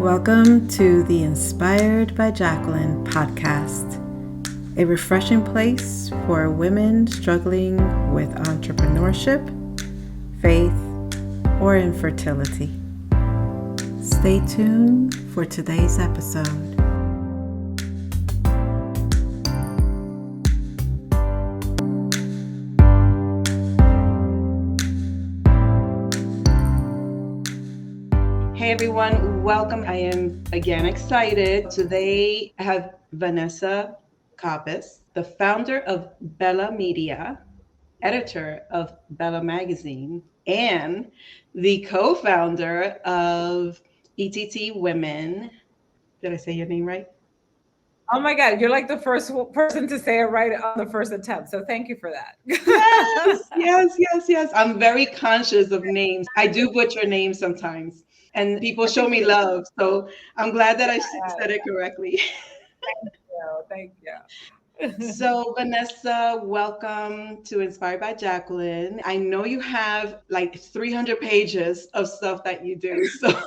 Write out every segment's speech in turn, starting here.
Welcome to the Inspired by Jacqueline podcast, a refreshing place for women struggling with entrepreneurship, faith, or infertility. Stay tuned for today's episode. Hey everyone, welcome. I am again excited. Today I have Vanessa Coppes, the founder of Bella Media, editor of Bella Magazine, and the co-founder of ETT Women. Did I say your name right? Oh my God, you're like the first person to say it right on the first attempt. So thank you for that. Yes. I'm very conscious of names. I do butcher names sometimes, and people show me love. So I'm glad that I said it correctly. Thank you. So Vanessa, welcome to Inspired by Jacqueline. I know you have like 300 pages of stuff that you do. So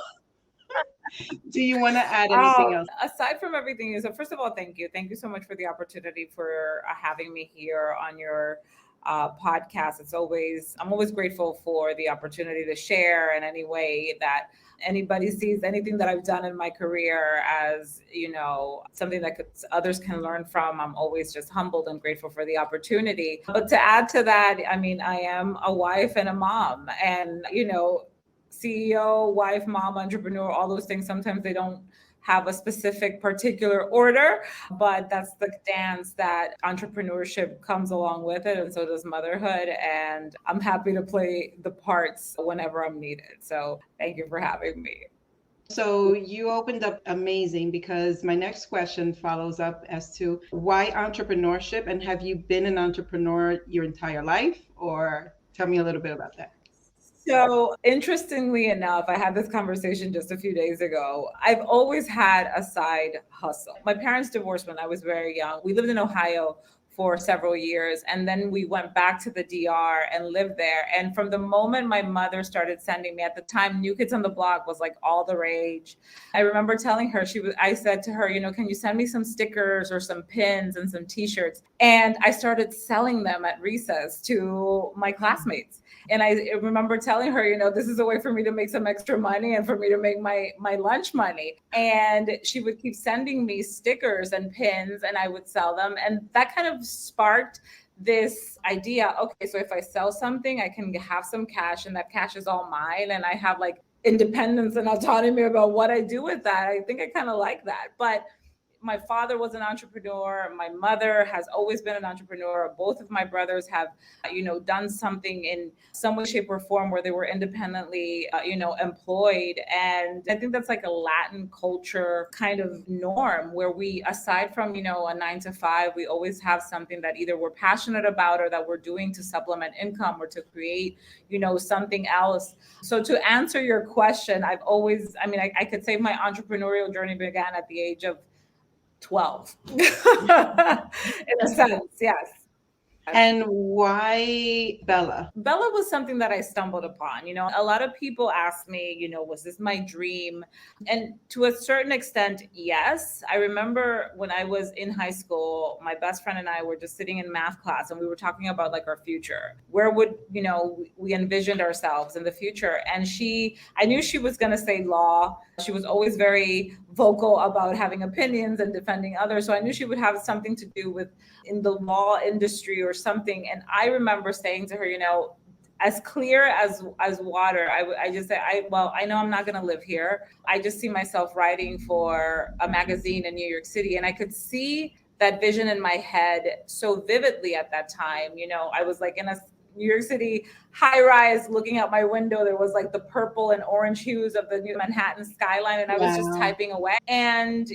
do you want to add anything else? Aside from everything, so first of all, thank you. Thank you so much for the opportunity for having me here on your podcast. I'm always grateful for the opportunity to share in any way that anybody sees anything that I've done in my career as, something that others can learn from. I'm always just humbled and grateful for the opportunity. But to add to that, I am a wife and a mom, and, CEO, wife, mom, entrepreneur, all those things. Sometimes they don't have a specific particular order, but that's the dance that entrepreneurship comes along with it. And so does motherhood. And I'm happy to play the parts whenever I'm needed. So thank you for having me. So you opened up amazing, because my next question follows up as to why entrepreneurship, and have you been an entrepreneur your entire life, or tell me a little bit about that. So interestingly enough, I had this conversation just a few days ago. I've always had a side hustle. My parents divorced when I was very young. We lived in Ohio for several years, and then we went back to the DR and lived there. And from the moment my mother started sending me, at the time, New Kids on the Block was like all the rage. I remember telling her, I said to her, can you send me some stickers or some pins and some t-shirts? And I started selling them at recess to my classmates. And I remember telling her, this is a way for me to make some extra money and for me to make my lunch money. And she would keep sending me stickers and pins, and I would sell them. And that kind of sparked this idea. Okay, so if I sell something, I can have some cash, and that cash is all mine. And I have like independence and autonomy about what I do with that. I think I kind of like that. But my father was an entrepreneur. My mother has always been an entrepreneur. Both of my brothers have, done something in some way, shape, or form where they were independently, employed. And I think that's like a Latin culture kind of norm, where we, aside from, a 9-to-5, we always have something that either we're passionate about or that we're doing to supplement income or to create, something else. So to answer your question, I've always, I could say my entrepreneurial journey began at the age of 12 in a sense, yes. And why Bella? Bella was something that I stumbled upon. A lot of people ask me, was this my dream? And to a certain extent, yes. I remember when I was in high school, my best friend and I were just sitting in math class, and we were talking about like our future. Where would, we envisioned ourselves in the future. And I knew she was going to say law. She was always very vocal about having opinions and defending others. So I knew she would have something to do with in the law industry or something. And I remember saying to her, as clear as water, I just said, I know I'm not going to live here. I just see myself writing for a magazine in New York City. And I could see that vision in my head so vividly at that time. I was like in a New York City high rise, looking out my window. There was like the purple and orange hues of the new Manhattan skyline. And I was just typing away. And,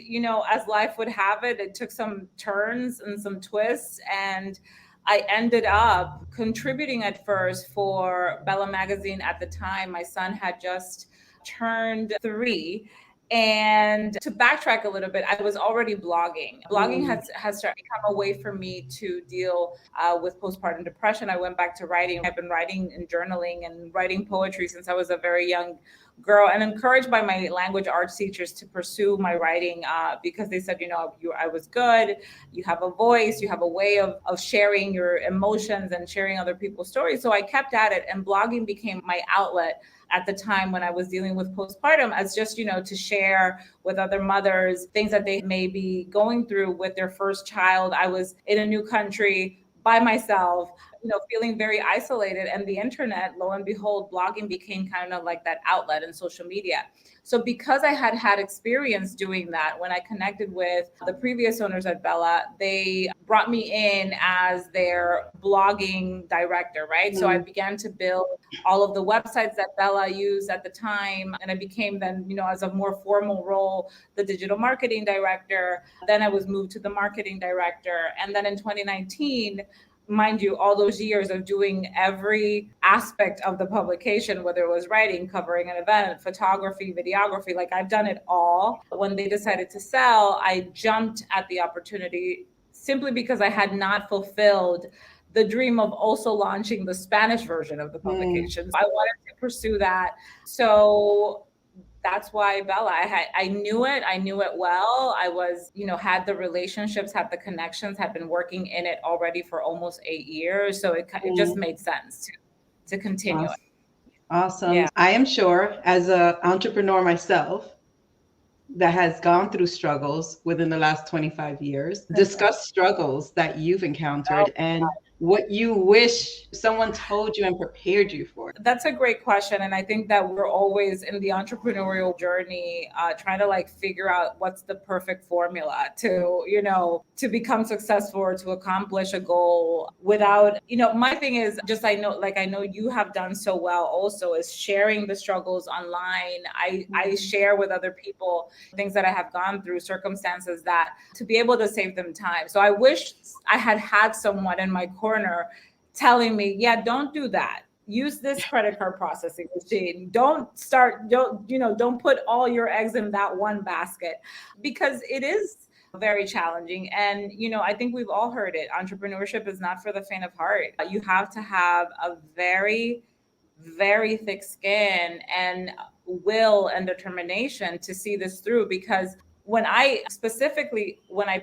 as life would have it, it took some turns and some twists. And I ended up contributing at first for Bella Magazine. At the time, my son had just turned 3. And to backtrack a little bit, I was already blogging. Blogging has started to become a way for me to deal with postpartum depression. I went back to writing. I've been writing and journaling and writing poetry since I was a very young girl, and encouraged by my language arts teachers to pursue my writing because they said, I was good. You have a voice. You have a way of sharing your emotions and sharing other people's stories. So I kept at it, and blogging became my outlet at the time when I was dealing with postpartum, as just, to share with other mothers things that they may be going through with their first child. I was in a new country by myself, feeling very isolated, and the internet, lo and behold, blogging became kind of like that outlet in social media. So because I had experience doing that, when I connected with the previous owners at Bella, they brought me in as their blogging director, right? So I began to build all of the websites that Bella used at the time. And I became then, as a more formal role, the digital marketing director. Then I was moved to the marketing director. And then in 2019, mind you, all those years of doing every aspect of the publication, whether it was writing, covering an event, photography, videography, like I've done it all. When they decided to sell, I jumped at the opportunity simply because I had not fulfilled the dream of also launching the Spanish version of the publication. I wanted to pursue that. So that's why Bella, I knew it well. I was, had the relationships, had the connections, had been working in it already for almost 8 years. So it just made sense to continue. Awesome. Yeah. I am sure, as an entrepreneur myself that has gone through struggles within the last 25 years, discuss struggles that you've encountered and what you wish someone told you and prepared you for. That's a great question. And I think that we're always in the entrepreneurial journey, trying to figure out what's the perfect formula to become successful or to accomplish a goal without, my thing is just, I know you have done so well also, is sharing the struggles online. I share with other people things that I have gone through, circumstances that to be able to save them time. So I wish I had someone in my corner telling me, yeah, don't do that. Use this credit card processing machine. Don't put all your eggs in that one basket, because it is very challenging. And, I think we've all heard it. Entrepreneurship is not for the faint of heart. You have to have a very, very thick skin and will and determination to see this through, because when I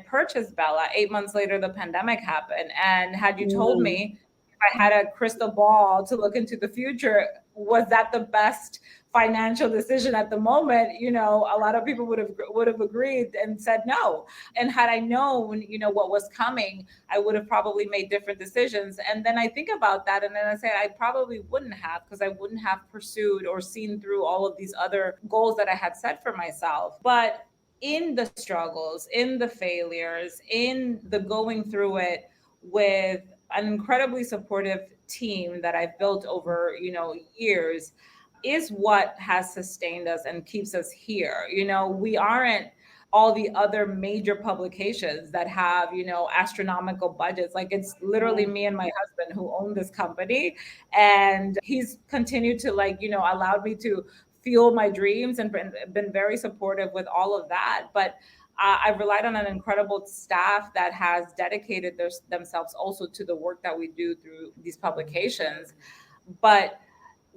purchased Bella, 8 months later, the pandemic happened. And had you told me if I had a crystal ball to look into the future, was that the best financial decision at the moment? A lot of people would have agreed and said no. And had I known, what was coming, I would have probably made different decisions. And then I think about that, and then I say I probably wouldn't have, because I wouldn't have pursued or seen through all of these other goals that I had set for myself. But in the struggles, in the failures, in the going through it with an incredibly supportive team that I've built over, years, is what has sustained us and keeps us here. We aren't all the other major publications that have, astronomical budgets. Like, it's literally me and my husband who own this company. And he's continued to allowed me to fuel my dreams and been very supportive with all of that. But I've relied on an incredible staff that has dedicated themselves also to the work that we do through these publications. But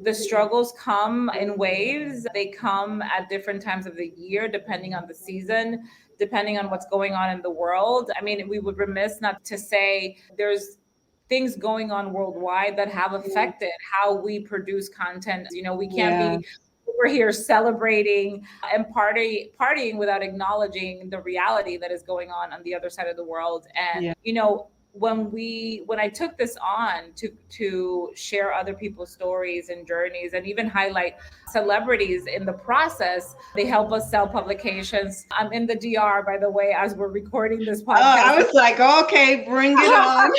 the struggles come in waves. They come at different times of the year, depending on the season, depending on what's going on in the world. I mean, we would remiss not to say there's things going on worldwide that have affected how we produce content. We can't be over here celebrating and partying without acknowledging the reality that is going on the other side of the world. And, when I took this on to share other people's stories and journeys, and even highlight celebrities in the process, they help us sell publications. I'm in the DR, by the way, as we're recording this podcast. I was like, okay, bring it on.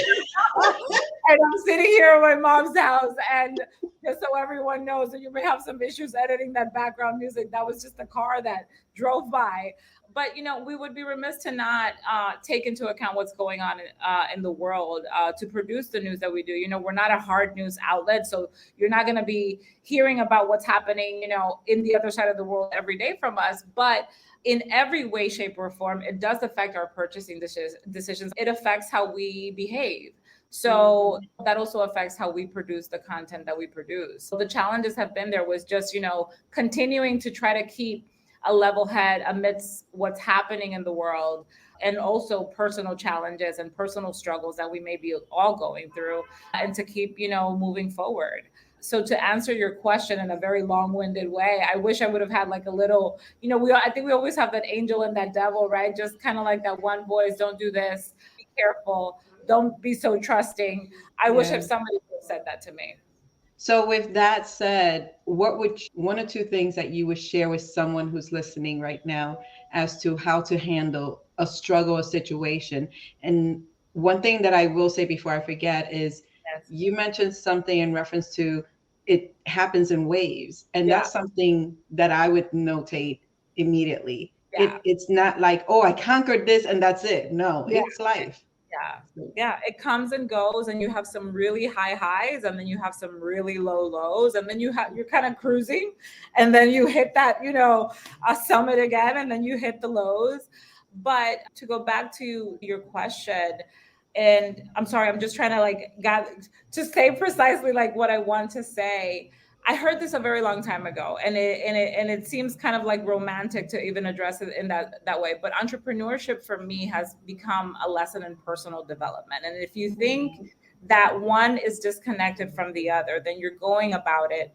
And I'm sitting here at my mom's house, and just so everyone knows, that you may have some issues editing that background music. That was just a car that drove by. But we would be remiss to not take into account what's going on in the world to produce the news that we do. We're not a hard news outlet, so you're not going to be hearing about what's happening, in the other side of the world every day from us. But in every way, shape, or form, it does affect our purchasing decisions. It affects how we behave. So that also affects how we produce the content that we produce. So the challenges have been there was just, continuing to try to keep a level head amidst what's happening in the world, and also personal challenges and personal struggles that we may be all going through, and to keep, moving forward. So to answer your question in a very long-winded way, I wish I would have had like a little, I think we always have that angel and that devil, right? Just kind of like that one voice, don't do this, be careful, don't be so trusting. I wish if somebody would have said that to me. So with that said, what would one or two things that you would share with someone who's listening right now as to how to handle a struggle or situation? And one thing that I will say before I forget is you mentioned something in reference to it happens in waves. And that's something that I would notate immediately. It's not like, oh, I conquered this and that's it. No, it's life. Yeah, it comes and goes, and you have some really high highs, and then you have some really low lows, and then you're kind of cruising, and then you hit that, a summit again, and then you hit the lows. But to go back to your question, and I'm sorry, I'm just trying to say precisely like what I want to say. I heard this a very long time ago, and it seems kind of like romantic to even address it in that way. But entrepreneurship for me has become a lesson in personal development. And if you think that one is disconnected from the other, then you're going about it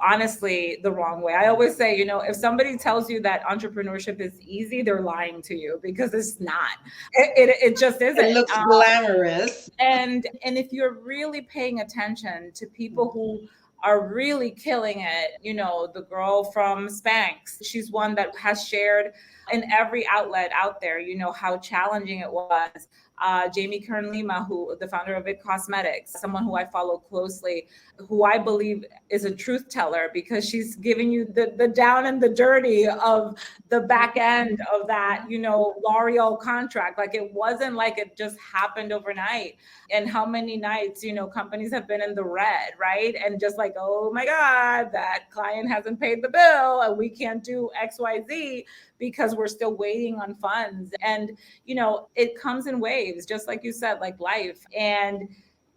honestly the wrong way. I always say, if somebody tells you that entrepreneurship is easy, they're lying to you, because it's not. It just isn't. It looks glamorous. And if you're really paying attention to people who are really killing it, the girl from Spanx, she's one that has shared in every outlet out there, how challenging it was. Jamie Kern-Lima, who the founder of It Cosmetics, someone who I follow closely, who I believe is a truth teller, because she's giving you the down and the dirty of the back end of that, L'Oreal contract. Like, it wasn't like it just happened overnight. And how many nights, companies have been in the red, right? And just like, oh my God, that client hasn't paid the bill and we can't do XYZ because we're still waiting on funds. And, it comes in waves, just like you said, like life. And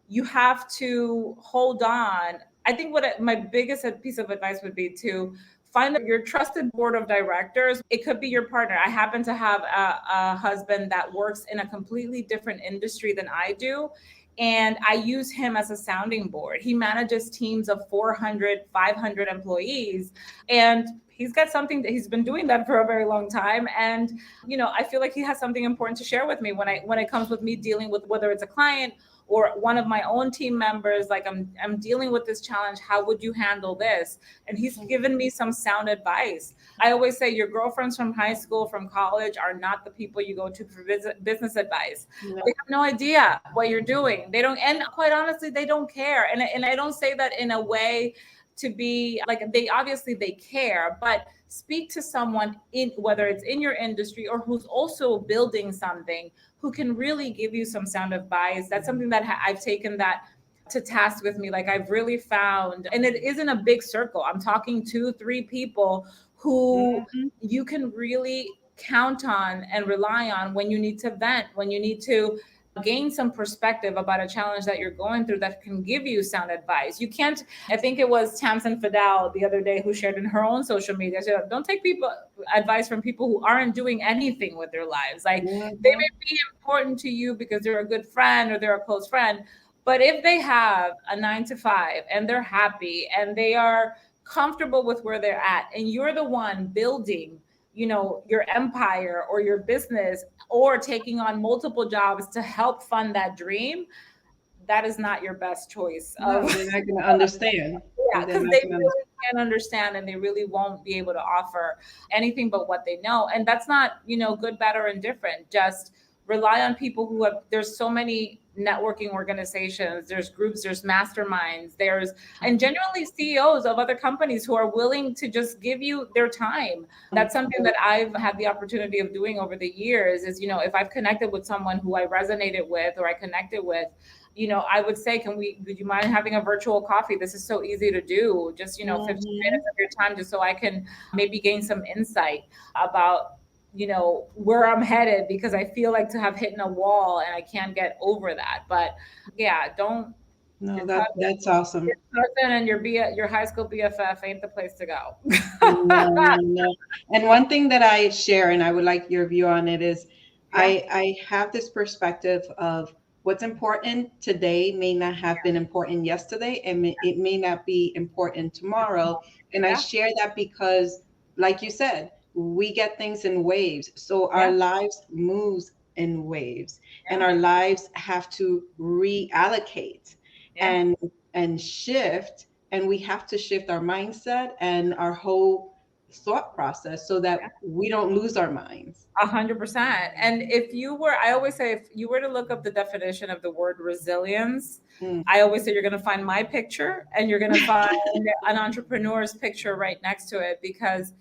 you have to hold on. I think my biggest piece of advice would be to find your trusted board of directors. It could be your partner. I happen to have a husband that works in a completely different industry than I do. And I use him as a sounding board. He manages teams of 400, 500 employees. And he's got something that he's been doing that for a very long time. And, I feel like he has something important to share with me when it comes with me dealing with, whether it's a client or one of my own team members, like I'm dealing with this challenge. How would you handle this? And he's given me some sound advice. I always say your girlfriends from high school, from college, are not the people you go to for business advice. They have no idea what you're doing. They don't, and quite honestly, they don't care. And I don't say that in a way to be like, they care, but speak to someone in, whether it's in your industry or who's also building something, who can really give you some sound advice. That's something that I've taken that to task with me. Like, I've really found, and it isn't a big circle. I'm talking 2-3 people who you can really count on and rely on when you need to vent, when you need to gain some perspective about a challenge that you're going through, that can give you sound advice. You can't, I think it was Tamsin Fidel the other day who shared in her own social media, she said, don't take advice from people who aren't doing anything with their lives. Like, they may be important to you because they're a good friend or they're a close friend, but if they have a 9-to-5 and they're happy and they are comfortable with where they're at, and you're the one building your empire or your business, or taking on multiple jobs to help fund that dream, that is not your best choice. They're not going to understand. Yeah, because they really can't understand, and they really won't be able to offer anything but what they know. And that's not, good, bad, or indifferent. Just rely on people who have, there's so many networking organizations, there's groups, there's masterminds, and generally CEOs of other companies who are willing to just give you their time. That's something that I've had the opportunity of doing over the years is, if I've connected with someone who I resonated with or I connected with, I would say, would you mind having a virtual coffee? This is so easy to do. Just, 15 minutes of your time, just so I can maybe gain some insight about, where I'm headed, because I feel like to have hit a wall and I can't get over that. But yeah, don't. No, that's awesome. Your cousin and your high school BFF ain't the place to go. No. And one thing that I share, and I would like your view on it, is I have this perspective of what's important today may not have been important yesterday, and it may not be important tomorrow. And I share that because, like you said, we get things in waves. So our lives moves in waves, and our lives have to reallocate and shift, and we have to shift our mindset and our whole thought process so that we don't lose our minds. 100%. And I always say, if you were to look up the definition of the word resilience, I always say you're going to find my picture and you're going to find an entrepreneur's picture right next to it, because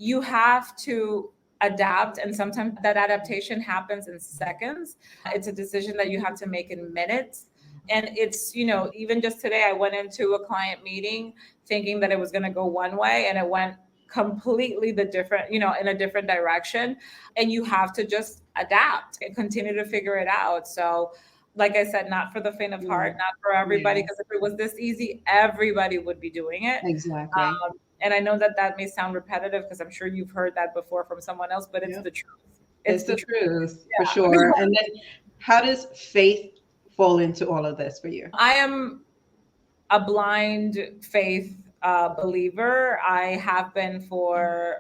you have to adapt. And sometimes that adaptation happens in seconds. It's a decision that you have to make in minutes. And it's, even just today, I went into a client meeting thinking that it was going to go one way, and it went completely in a different direction. And you have to just adapt and continue to figure it out. So, like I said, not for the faint of heart, not for everybody, because if it was this easy, everybody would be doing it. Exactly. And I know that may sound repetitive, because I'm sure you've heard that before from someone else, but it's the truth. It's the truth, for sure. And then how does faith fall into all of this for you? I am a blind faith believer. I have been for,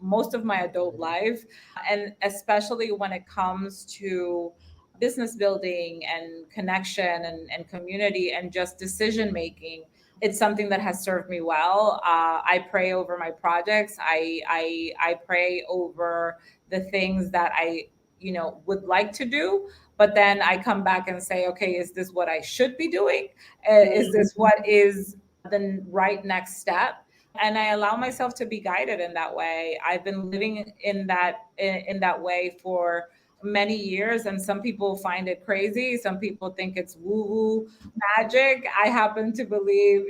most of my adult life. And especially when it comes to business building and connection and community and just decision making, it's something that has served me well. I pray over my projects. I pray over the things that I, would like to do. But then I come back and say, okay, is this what I should be doing? Is this what is the right next step? And I allow myself to be guided in that way. I've been living in that way for many years, and some people find it crazy. Some people think it's woo-woo magic. I happen to believe,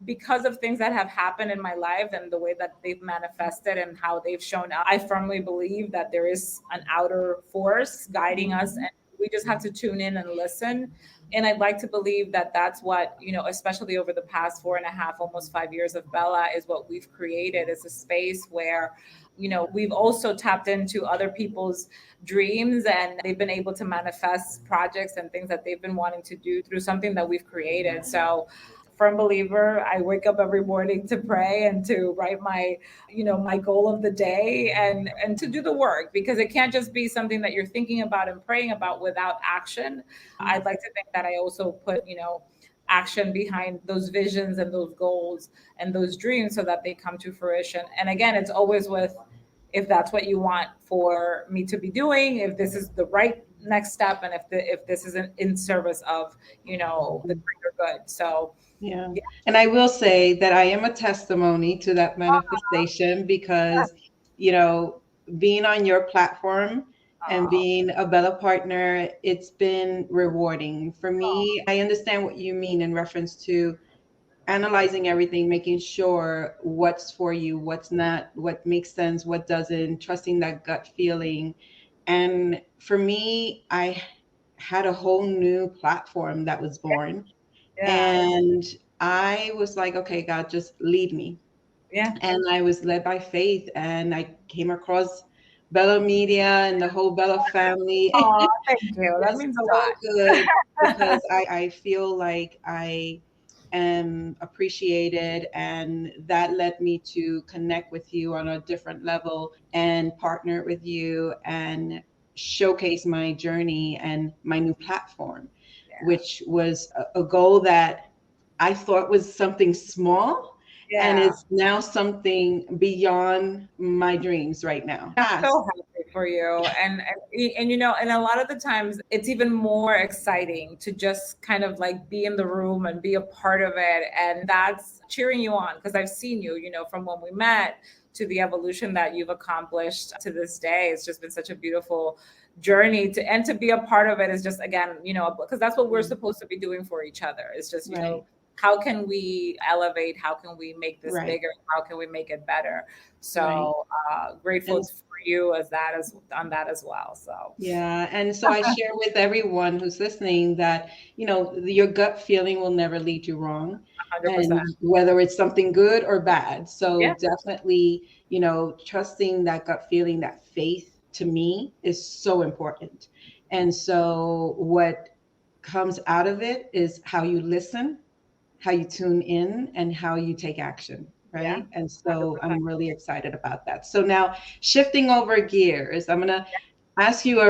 because of things that have happened in my life and the way that they've manifested and how they've shown up, I firmly believe that there is an outer force guiding us, and we just have to tune in and listen. And I'd like to believe that that's what, especially over the past 4.5, almost 5 years of Bella, is what we've created, is a space where, we've also tapped into other people's dreams, and they've been able to manifest projects and things that they've been wanting to do through something that we've created. So, firm believer, I wake up every morning to pray and to write my goal of the day and to do the work, because it can't just be something that you're thinking about and praying about without action. I'd like to think that I also put, action behind those visions and those goals and those dreams so that they come to fruition. And again, it's always with, if that's what you want for me to be doing, if this is the right next step, and if this is in service of, the greater good. So yeah. And I will say that I am a testimony to that manifestation, because, being on your platform and being a Bella partner, it's been rewarding for me. I understand what you mean in reference to analyzing everything, making sure what's for you, what's not, what makes sense, what doesn't, trusting that gut feeling. And for me, I had a whole new platform that was born. And I was like, okay, God, just lead me. And I was led by faith, and I came across Bella Media and the whole Bella family. Oh, thank you. That means a lot. Good, because I feel like I am appreciated, and that led me to connect with you on a different level and partner with you and showcase my journey and my new platform, which was a goal that I thought was something small. And it's now something beyond my dreams right now. I'm so happy for you. And you know, and a lot of the times it's even more exciting to just kind of like be in the room and be a part of it. And that's cheering you on, because I've seen you, you know, from when we met to the evolution that you've accomplished to this day. It's just been such a beautiful journey to be a part of it is just, again, you know, because that's what we're supposed to be doing for each other. It's just, you know, how can we elevate? How can we make this bigger? How can we make it better? So grateful for you on that as well. So yeah, and so I share with everyone who's listening that, you know, your gut feeling will never lead you wrong, 100%. and whether it's something good or bad. So definitely, you know, trusting that gut feeling, that faith, to me is so important. And so what comes out of it is how you listen, how you tune in, and how you take action, right? Yeah, And so 100%. I'm really excited about that. So now shifting over gears, I'm going to ask you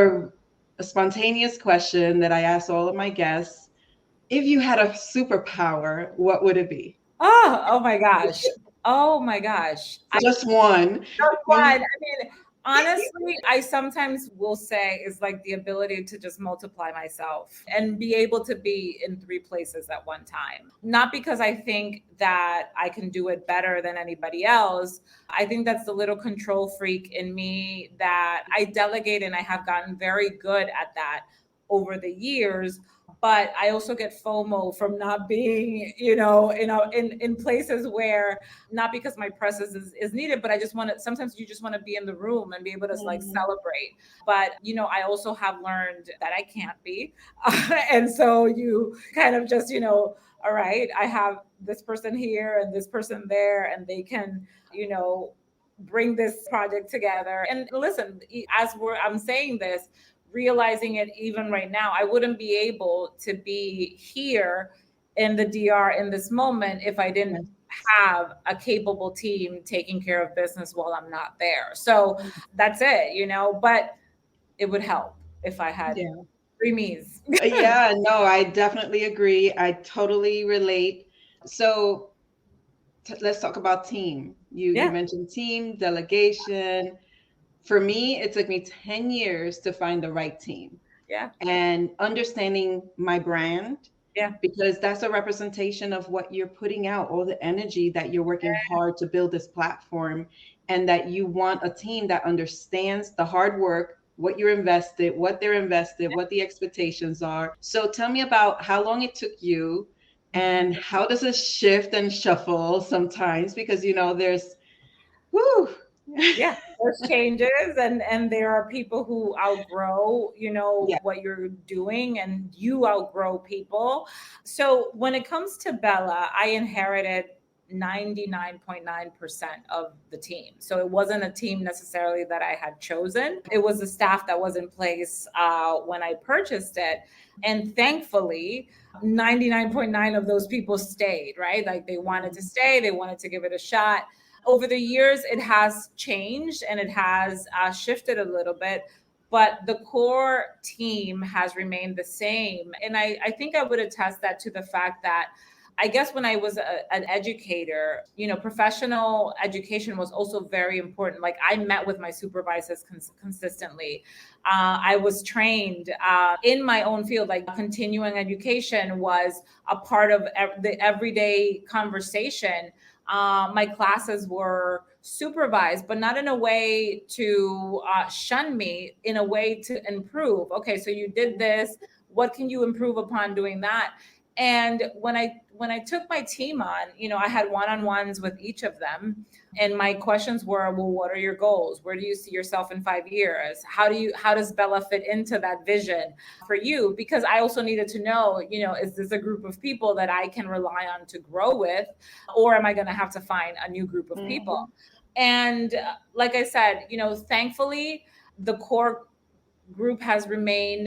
a spontaneous question that I ask all of my guests. If you had a superpower, what would it be? Oh my gosh. Oh my gosh. Just one. So fun. I mean, honestly, I sometimes will say is like the ability to just multiply myself and be able to be in three places at one time. Not because I think that I can do it better than anybody else. I think that's the little control freak in me that I delegate, and I have gotten very good at that over the years. But I also get FOMO from not being, you know, in places where, not because my presence is needed, but I just want to, sometimes you just want to be in the room and be able to like celebrate. But, you know, I also have learned that I can't be. And so you kind of just, you know, all right, I have this person here and this person there, and they can, you know, bring this project together. And listen, I'm saying this, realizing it even right now, I wouldn't be able to be here in the DR in this moment if I didn't have a capable team taking care of business while I'm not there. So that's it, you know, but it would help if I had three me's. Yeah, no, I definitely agree. I totally relate. So let's talk about team. You mentioned team, delegation. For me, it took me 10 years to find the right team. Yeah. And understanding my brand. Yeah. Because that's a representation of what you're putting out, all the energy that you're working hard to build this platform, and that you want a team that understands the hard work, what you're invested, what they're invested, what the expectations are. So tell me about how long it took you, and how does it shift and shuffle sometimes, because, you know, there's, whoo. Yeah, there's changes, and there are people who outgrow, you know, what you're doing, and you outgrow people. So when it comes to Bella, I inherited 99.9% of the team. So it wasn't a team necessarily that I had chosen. It was the staff that was in place when I purchased it. And thankfully, 99.9 of those people stayed, right? Like they wanted to stay, they wanted to give it a shot. Over the years, it has changed and it has shifted a little bit, but the core team has remained the same. And I think I would attest that to the fact that, I guess when I was an educator, you know, professional education was also very important. Like I met with my supervisors consistently. I was trained in my own field, like continuing education was a part of the everyday conversation. My classes were supervised, but not in a way to shun me, in a way to improve. Okay, so you did this. What can you improve upon doing that? And when I took my team on, you know, I had one-on-ones with each of them. And my questions were, well, what are your goals? Where do you see yourself in 5 years? How does Bella fit into that vision for you? Because I also needed to know, you know, is this a group of people that I can rely on to grow with? Or am I going to have to find a new group of people? And like I said, you know, thankfully, the core group has remained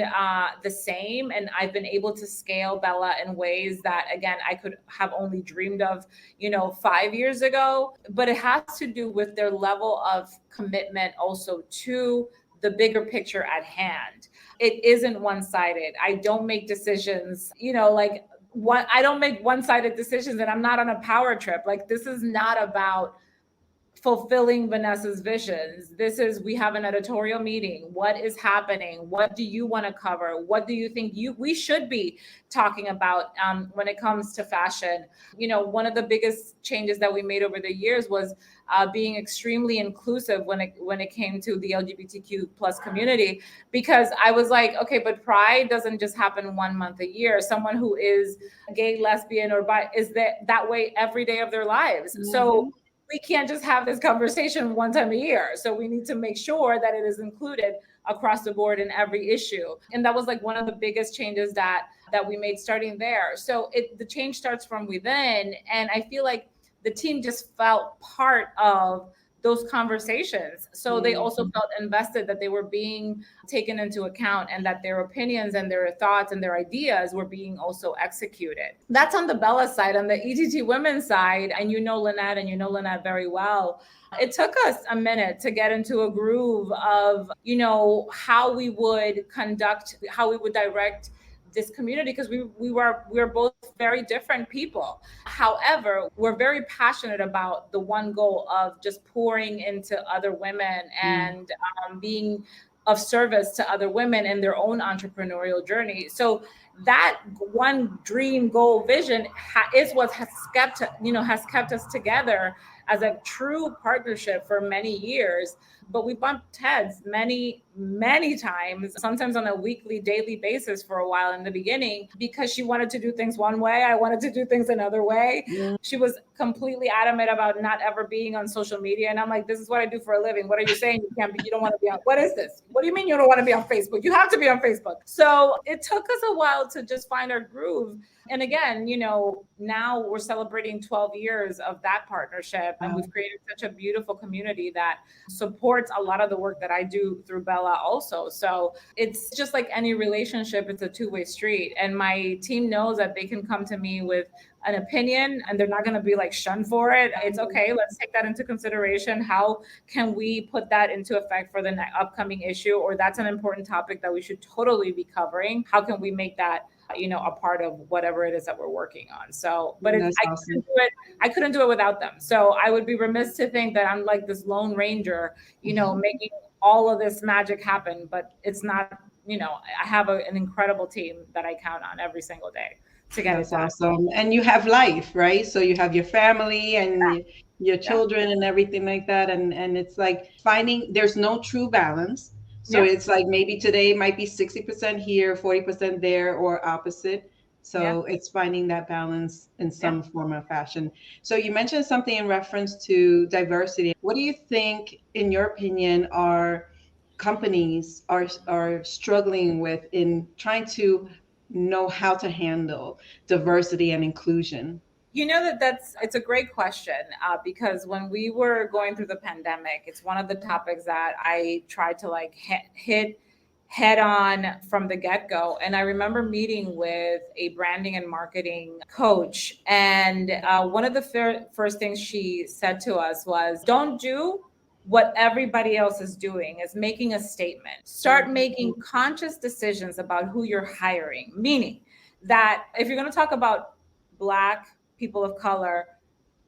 the same, and I've been able to scale Bella in ways that, again, I could have only dreamed of, you know, 5 years ago. But it has to do with their level of commitment also to the bigger picture at hand. It isn't one-sided. I don't make decisions, you know, like I don't make one-sided decisions, and I'm not on a power trip. Like this is not about fulfilling Vanessa's visions. This is, we have an editorial meeting. What is happening? What do you want to cover? What do you think we should be talking about when it comes to fashion? You know, one of the biggest changes that we made over the years was being extremely inclusive when it came to the LGBTQ plus community, because I was like, okay, but Pride doesn't just happen 1 month a year. Someone who is gay, lesbian, or bi is that way every day of their lives. Mm-hmm. So we can't just have this conversation one time a year. So we need to make sure that it is included across the board in every issue. And that was like one of the biggest changes that we made starting there. So the change starts from within. And I feel like the team just felt part of those conversations. So they also felt invested, that they were being taken into account, and that their opinions and their thoughts and their ideas were being also executed. That's on the Bella side. On the ETT women's side, and you know Lynette very well, it took us a minute to get into a groove of, you know, how we would direct this community, because we were both very different people. However, we're very passionate about the one goal of just pouring into other women and being of service to other women in their own entrepreneurial journey. So that one dream, goal, vision is what has kept us together as a true partnership for many years. But we bumped heads many times, sometimes on a weekly, daily basis for a while in the beginning, because she wanted to do things one way. I wanted to do things another way. Yeah. She was completely adamant about not ever being on social media. And I'm like, this is what I do for a living. What are you saying? You don't want to be on, what is this? What do you mean you don't want to be on Facebook? You have to be on Facebook. So it took us a while to just find our groove. And again, you know, now we're celebrating 12 years of that partnership, and we've created such a beautiful community that supports a lot of the work that I do through Bella also. So it's just like any relationship, it's a two-way street. And my team knows that they can come to me with an opinion, and they're not going to be like shunned for it. It's okay. Let's take that into consideration. How can we put that into effect for the upcoming issue? Or that's an important topic that we should totally be covering. How can we make that, you know, a part of whatever it is that we're working on? So, but awesome. I couldn't do it without them. So I would be remiss to think that I'm like this lone ranger, you know, making all of this magic happen, but it's not, you know, I have an incredible team that I count on every single day to get it done. That's awesome. And you have life, right? So you have your family and your children and everything like that. And it's like there's no true balance. So it's like maybe today might be 60% here, 40% there, or opposite. So it's finding that balance in some form or fashion. So you mentioned something in reference to diversity. What do you think, in your opinion, are companies are struggling with in trying to know how to handle diversity and inclusion? You know, it's a great question, because when we were going through the pandemic, it's one of the topics that I tried to like hit head on from the get-go. And I remember meeting with a branding and marketing coach, and one of the first things she said to us was, don't do what everybody else is doing, is making a statement. Start making conscious decisions about who you're hiring. Meaning that if you're going to talk about Black people of color,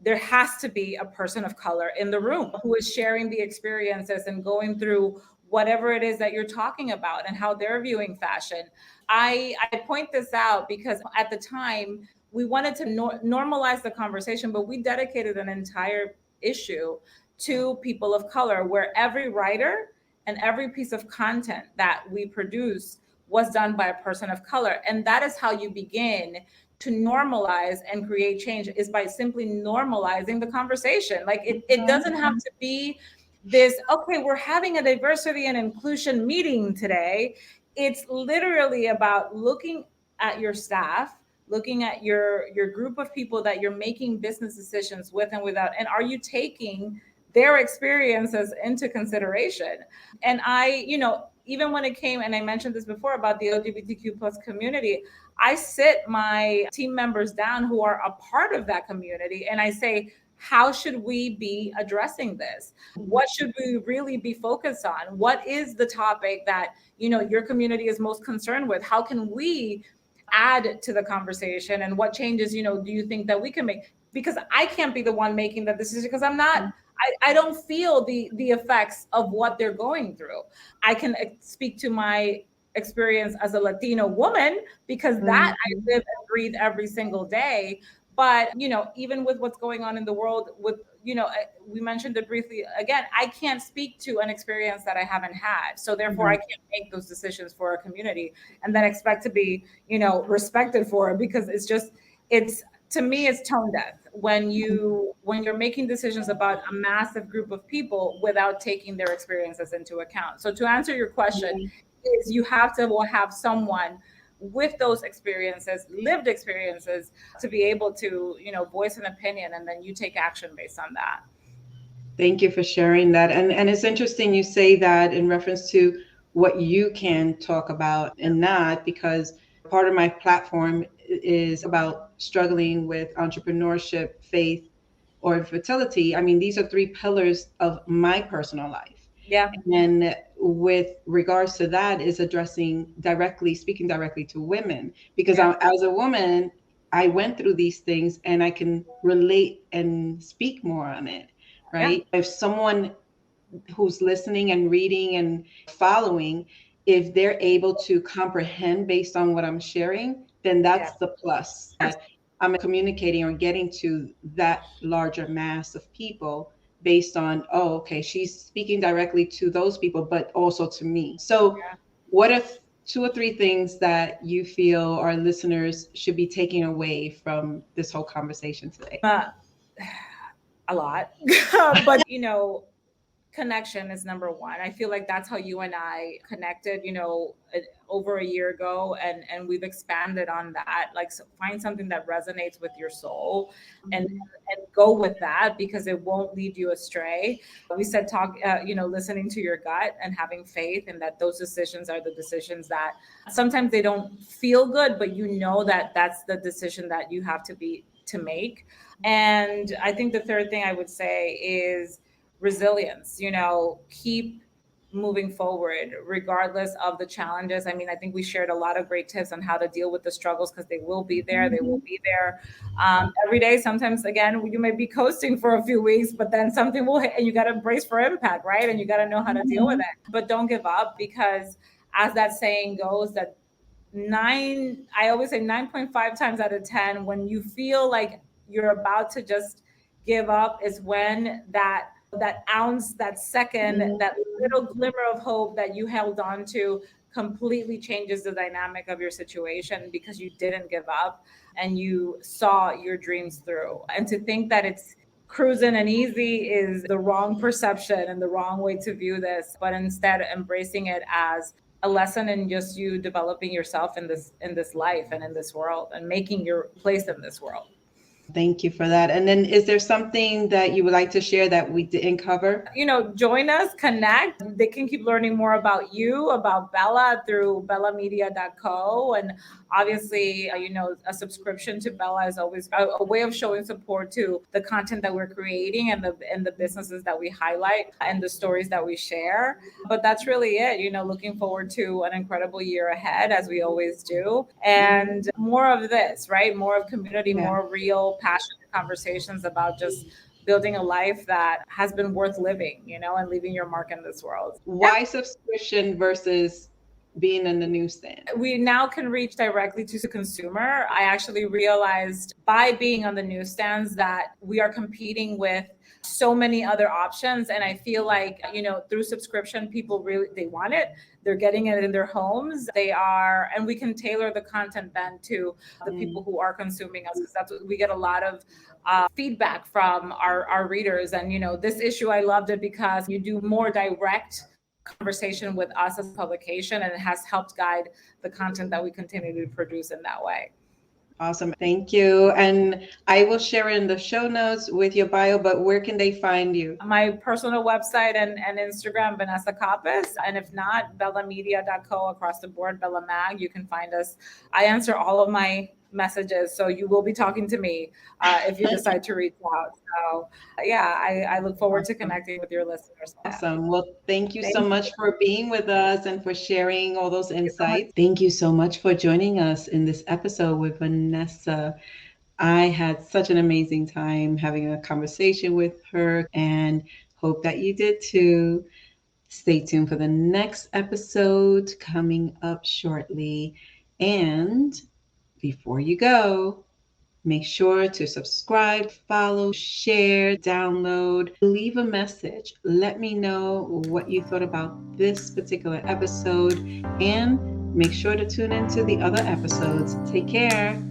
there has to be a person of color in the room who is sharing the experiences and going through whatever it is that you're talking about and how they're viewing fashion. I point this out because at the time we wanted to normalize the conversation, but we dedicated an entire issue to people of color, where every writer and every piece of content that we produce was done by a person of color. And that is how you begin to normalize and create change, is by simply normalizing the conversation. Like it doesn't have to be this, okay, we're having a diversity and inclusion meeting today. It's literally about looking at your staff, looking at your group of people that you're making business decisions with and without, and are you taking their experiences into consideration? And I, you know, even when it came, and I mentioned this before about the LGBTQ plus community, I sit my team members down who are a part of that community, and I say, how should we be addressing this? What should we really be focused on? What is the topic that, you know, your community is most concerned with? How can we add to the conversation? And what changes, you know, do you think that we can make? Because I can't be the one making that decision, because I'm not I don't feel the effects of what they're going through. I can speak to my experience as a Latino woman because that I live and breathe every single day. But, even with what's going on in the world with, we mentioned it briefly again, I can't speak to an experience that I haven't had. So therefore I can't make those decisions for a community and then expect to be, respected for it, because it's to me, it's tone deaf when you're making decisions about a massive group of people without taking their experiences into account. So to answer your question, is you have to have someone with those experiences, lived experiences, to be able to, voice an opinion, and then you take action based on that. Thank you for sharing that. And it's interesting you say that in reference to what you can talk about and not, because part of my platform is about struggling with entrepreneurship, faith, or fertility. I mean, these are three pillars of my personal life. Yeah. And with regards to that is speaking directly to women, because as a woman, I went through these things and I can relate and speak more on it, right? If someone who's listening and reading and following, if they're able to comprehend based on what I'm sharing, then that's the plus. That I'm communicating or getting to that larger mass of people based on, oh, okay, she's speaking directly to those people, but also to me. So what if 2 or 3 things that you feel our listeners should be taking away from this whole conversation today? A lot, but connection is number one. I feel like that's how you and I connected, over a year ago, and we've expanded on that. Like, so find something that resonates with your soul and go with that, because it won't lead you astray. We said listening to your gut and having faith, and that those decisions are the decisions that sometimes they don't feel good, but that that's the decision that you have to make. And I think the third thing I would say is resilience. Keep moving forward regardless of the challenges. I mean, I think we shared a lot of great tips on how to deal with the struggles, because they will be there. They will be there every day. Sometimes, again, you may be coasting for a few weeks, but then something will hit and you got to brace for impact, right? And you got to know how to deal with it. But don't give up, because as that saying goes, that I always say 9.5 times out of 10, when you feel like you're about to just give up, is when that ounce, that second, that little glimmer of hope that you held on to completely changes the dynamic of your situation, because you didn't give up and you saw your dreams through. And to think that it's cruising and easy is the wrong perception and the wrong way to view this, but instead embracing it as a lesson in just you developing yourself in this life and in this world, and making your place in this world. Thank you for that. And then is there something that you would like to share that we didn't cover? Join us, connect. They can keep learning more about you, about Bella, through bellamedia.co. And obviously, a subscription to Bella is always a way of showing support to the content that we're creating and the businesses that we highlight and the stories that we share. But that's really it. Looking forward to an incredible year ahead, as we always do. And more of this, right? More of community, more real, passionate conversations about just building a life that has been worth living, and leaving your mark in this world. Why subscription versus being in the newsstand? We now can reach directly to the consumer. I actually realized by being on the newsstands that we are competing with so many other options. And I feel like, through subscription, people really, they want it. They're getting it in their homes. And we can tailor the content then to the people who are consuming us, because that's what we get a lot of feedback from our readers. And, this issue, I loved it because you do more direct conversation with us as a publication, and it has helped guide the content that we continue to produce in that way. Awesome. Thank you. And I will share in the show notes with your bio, but where can they find you? My personal website and Instagram, Vanessa Coppes. And if not, bellamedia.co, across the board, Bella Mag. You can find us. I answer all of my messages, so you will be talking to me if you decide to reach out. So I look forward to connecting with your listeners. Awesome. Well, thank you so much for being with us and for sharing all those insights. Thank you so much for joining us in this episode with Vanessa. I had such an amazing time having a conversation with her and hope that you did too. Stay tuned for the next episode coming up shortly. And before you go, make sure to subscribe, follow, share, download, leave a message. Let me know what you thought about this particular episode and make sure to tune into the other episodes. Take care.